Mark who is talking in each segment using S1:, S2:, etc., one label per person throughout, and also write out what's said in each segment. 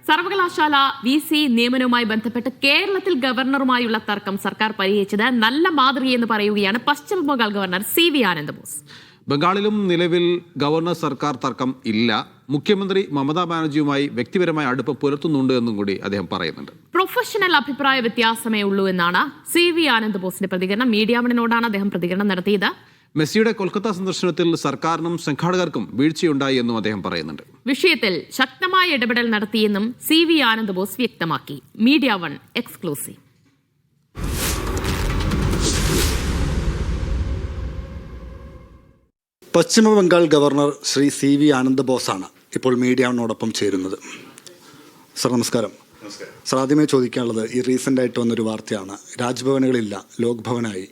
S1: സർവകലാശാല VC നിയമനവുമായി ബന്ധപ്പെട്ട് കേരളത്തിൽ ഗവർണറുമായുള്ള തർക്കം സർക്കാർ പരിഹരിച്ചത് നല്ല മാതൃകയെന്ന് പറയുകയാണ് പശ്ചിമ Bengal governor CV Anand boss.
S2: ബംഗാളിലും നിലവിൽ ഗവർണർ സർക്കാർ തർക്കം ഇല്ല. മുഖ്യമന്ത്രി മമതാ ബാനർജിയുമായി വ്യക്തിപരമായ അടുപ്പം പുലർത്തുന്നുണ്ട് എന്നും കൂടി അദ്ദേഹം പറയുന്നുണ്ട്.
S1: പ്രൊഫഷണൽ അഭിപ്രായ വ്യത്യാസമേ ഉള്ളൂ എന്നാണ് CV ആനന്ദ് ബോസിന്റെ പ്രതികരണം. മീഡിയ വണിനോടാണ് അദ്ദേഹം പ്രതികരണം നടത്തിയത്.
S2: മെസ്സിയുടെ കൊൽക്കത്ത സന്ദർശനത്തിൽ സർക്കാരിനും സംഘാടകർക്കും വീഴ്ചയുണ്ടായി എന്നും അദ്ദേഹം പറയുന്നുണ്ട്.
S1: വിഷയത്തിൽ ശക്തമായ ഇടപെടൽ നടത്തിയെന്നും CV ആനന്ദ് ബോസ് വ്യക്തമാക്കി. Media one exclusive.
S3: പശ്ചിമ ബംഗാൾ ഗവർണർ ശ്രീ CV ആനന്ദ് ബോസാണ് ഇപ്പോൾ മീഡിയ വണ്ണോടൊപ്പം ചേരുന്നത്. സർ നമസ്കാരം. സർ, ആദ്യമേ ചോദിക്കാനുള്ളത്, ഈ റീസെൻ്റായിട്ട് വന്നൊരു വാർത്തയാണ്, രാജ്ഭവനുകളില്ല, ലോക് ഭവനായി.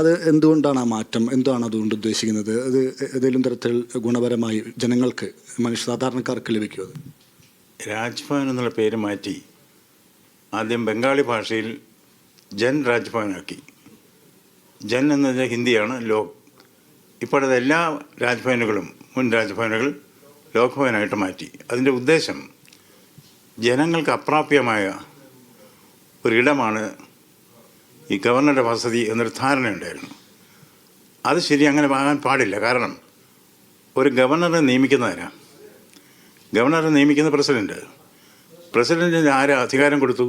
S3: അത് എന്തുകൊണ്ടാണ് ആ മാറ്റം? എന്താണ് അതുകൊണ്ട് ഉദ്ദേശിക്കുന്നത്? അത് ഏതെങ്കിലും തരത്തിൽ ഗുണപരമായി ജനങ്ങൾക്ക്, സാധാരണക്കാർക്ക് ലഭിക്കുമത്?
S4: രാജ്ഭവൻ എന്നുള്ള പേര് മാറ്റി ആദ്യം ബംഗാളി ഭാഷയിൽ ജൻ രാജ്ഭവനാക്കി. ജൻ എന്നത് ഹിന്ദിയാണ്, ലോക്. ഇപ്പോഴത്തെ എല്ലാ രാജ്ഭവനുകളും മുൻ രാജ്ഭവനുകൾ ലോക് ഭവനായിട്ട് മാറ്റി. അതിൻ്റെ ഉദ്ദേശം ജനങ്ങൾക്ക് അപ്രാപ്യമായ ഒരിടമാണ് ഈ ഗവർണറുടെ വസതി എന്നൊരു ധാരണയുണ്ടായിരുന്നു. അത് ശരി, അങ്ങനെ ആകാൻ പാടില്ല. കാരണം ഒരു ഗവർണറെ നിയമിക്കുന്നവരാ. ഗവർണറെ നിയമിക്കുന്ന പ്രസിഡൻറ്റിന് ആര് അധികാരം കൊടുത്തു?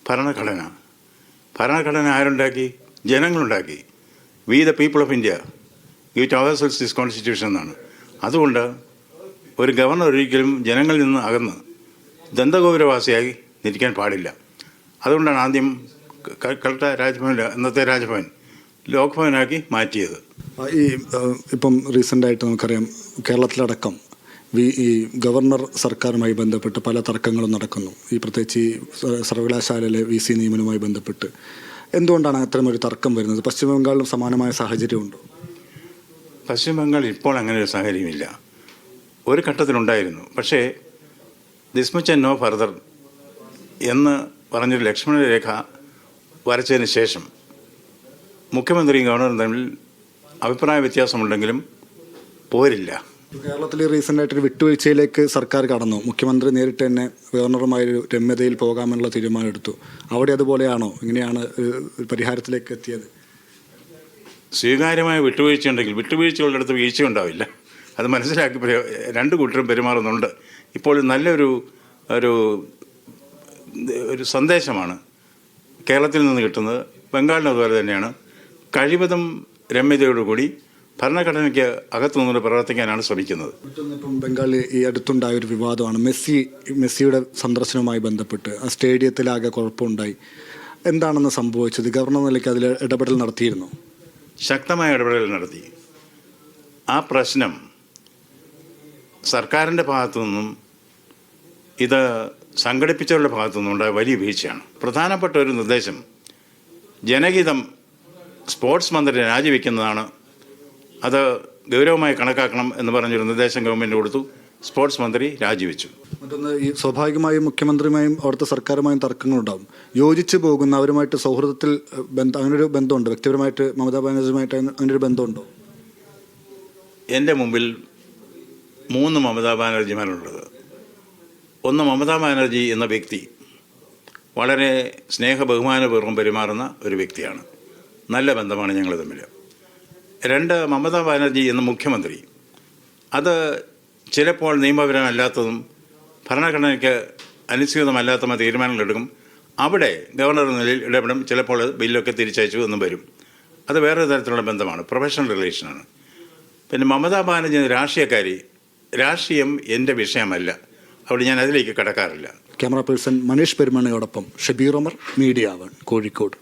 S4: ഭരണഘടന. ഭരണഘടന ആരുണ്ടാക്കി? ജനങ്ങളുണ്ടാക്കി. We the people of India give to ourselves this constitution എന്നാണ്. അതുകൊണ്ട് ഒരു ഗവർണർ ഒരിക്കലും ജനങ്ങളിൽ നിന്ന് അകന്ന് ദന്തഗോപുരവാസിയായി നിൽക്കാൻ പാടില്ല. അതുകൊണ്ടാണ് ആദ്യം കൽക്കട്ട രാജ്ഭവൻ, ഇന്നത്തെ രാജ്ഭവൻ, ലോക് ഭവനാക്കി മാറ്റിയത്.
S3: ഈ ഇപ്പം റീസെൻ്റായിട്ട് നമുക്കറിയാം, കേരളത്തിലടക്കം ഈ ഗവർണർ സർക്കാരുമായി ബന്ധപ്പെട്ട് പല തർക്കങ്ങളും നടക്കുന്നു. ഈ പ്രത്യേകിച്ച് ഈ സർവകലാശാലയിലെ VC നിയമനവുമായി ബന്ധപ്പെട്ട് എന്തുകൊണ്ടാണ് അത്തരമൊരു തർക്കം വരുന്നത്? പശ്ചിമ ബംഗാളിലും സമാനമായ സാഹചര്യമുണ്ടോ?
S4: പശ്ചിമ ബംഗാളിൽ ഇപ്പോൾ അങ്ങനെ ഒരു സാഹചര്യമില്ല. ഒരു ഘട്ടത്തിലുണ്ടായിരുന്നു. പക്ഷേ this much and no further എന്ന് പറഞ്ഞൊരു ലക്ഷ്മണ രേഖ വരച്ചതിന് ശേഷം മുഖ്യമന്ത്രിയും ഗവർണറും തമ്മിൽ അഭിപ്രായ വ്യത്യാസമുണ്ടെങ്കിലും പോരില്ല.
S3: കേരളത്തിൽ റീസെൻ്റായിട്ടൊരു വിട്ടുവീഴ്ചയിലേക്ക് സർക്കാർ കടന്നു. മുഖ്യമന്ത്രി നേരിട്ട് തന്നെ ഗവർണറുമായൊരു രമ്യതയിൽ പോകാമെന്നുള്ള തീരുമാനം എടുത്തു. അവിടെ അതുപോലെയാണോ? ഇങ്ങനെയാണ് പരിഹാരത്തിലേക്ക് എത്തിയത്?
S4: സ്വീകാര്യമായ വിട്ടുവീഴ്ച ഉണ്ടെങ്കിൽ വിട്ടുവീഴ്ചകളുടെ അടുത്ത് വീഴ്ച ഉണ്ടാവില്ല. അത് മനസ്സിലാക്കി രണ്ട് കൂട്ടരും പെരുമാറുന്നുണ്ട്. ഇപ്പോൾ നല്ലൊരു ഒരു സന്ദേശമാണ് കേരളത്തിൽ നിന്ന് കിട്ടുന്നത്. ബംഗാളിന് അതുപോലെ തന്നെയാണ്. കഴിവതും രമ്യതയോടുകൂടി ഭരണഘടനയ്ക്ക് അകത്തു നിന്ന് പ്രവർത്തിക്കാനാണ് ശ്രമിക്കുന്നത്.
S3: ഇപ്പം ബംഗാളിൽ ഈ അടുത്തുണ്ടായ ഒരു വിവാദമാണ് മെസ്സിയുടെ സന്ദർശനവുമായി ബന്ധപ്പെട്ട്. ആ സ്റ്റേഡിയത്തിലാകെ കുഴപ്പമുണ്ടായി. എന്താണെന്ന് സംഭവിച്ചത്? ഗവർണർ നിലയ്ക്ക് അതിൽ ഇടപെടൽ നടത്തിയിരുന്നു?
S4: ശക്തമായ ഇടപെടൽ നടത്തി. ആ പ്രശ്നം സർക്കാരിൻ്റെ ഭാഗത്തു നിന്നും ഇത് സംഘടിപ്പിച്ചവരുടെ ഭാഗത്തു നിന്നുണ്ടായ വലിയ വീഴ്ചയാണ്. പ്രധാനപ്പെട്ട ഒരു നിർദ്ദേശം, ജനഹിതം സ്പോർട്സ് മന്ത്രി രാജിവെക്കുന്നതാണ്, അത് ഗൗരവമായി കണക്കാക്കണം എന്ന് പറഞ്ഞൊരു നിർദ്ദേശം ഗവൺമെൻറ് കൊടുത്തു. സ്പോർട്സ് മന്ത്രി രാജിവെച്ചു.
S3: മറ്റൊന്ന്, ഈ സ്വാഭാവികമായും മുഖ്യമന്ത്രിയുമായും അവിടുത്തെ സർക്കാരുമായും തർക്കങ്ങളുണ്ടാകും. യോജിച്ചു പോകുന്ന അവരുമായിട്ട് സൗഹൃദത്തിൽ അങ്ങനൊരു ബന്ധമുണ്ട്? വ്യക്തിപരമായിട്ട് മമതാ ബാനർജിയുമായിട്ട് അങ്ങനൊരു ബന്ധമുണ്ടോ?
S4: എൻ്റെ മുമ്പിൽ 3 മമതാ ബാനർജിമാരുള്ളത്. ഒന്ന്, മമതാ ബാനർജി എന്ന വ്യക്തി വളരെ സ്നേഹബഹുമാനപൂർവ്വം പെരുമാറുന്ന ഒരു വ്യക്തിയാണ്. നല്ല ബന്ധമാണ് ഞങ്ങൾ തമ്മിൽ. 2, മമതാ ബാനർജി എന്ന മുഖ്യമന്ത്രി. അത് ചിലപ്പോൾ നിയമപരമല്ലാത്തതും ഭരണഘടനയ്ക്ക് അനുസൃതമല്ലാത്ത തീരുമാനങ്ങളെടുക്കും. അവിടെ ഗവർണർ നിലയിൽ ഇടപെടും. ചിലപ്പോൾ ബില്ലൊക്കെ തിരിച്ചയച്ചു എന്നും വരും. അത് വേറൊരു തരത്തിലുള്ള ബന്ധമാണ്, പ്രൊഫഷണൽ റിലേഷനാണ്. പിന്നെ മമതാ ബാനർജി രാഷ്ട്രീയക്കാരി. രാഷ്ട്രീയം എൻ്റെ വിഷയമല്ല. അവിടെ ഞാൻ അതിലേക്ക് കടക്കാറില്ല.
S3: ക്യാമറ പേഴ്സൺ മനീഷ് പെരുമണിയോടൊപ്പം ഷബീർ ഉമർ, മീഡിയ വൺ, കോഴിക്കോട്.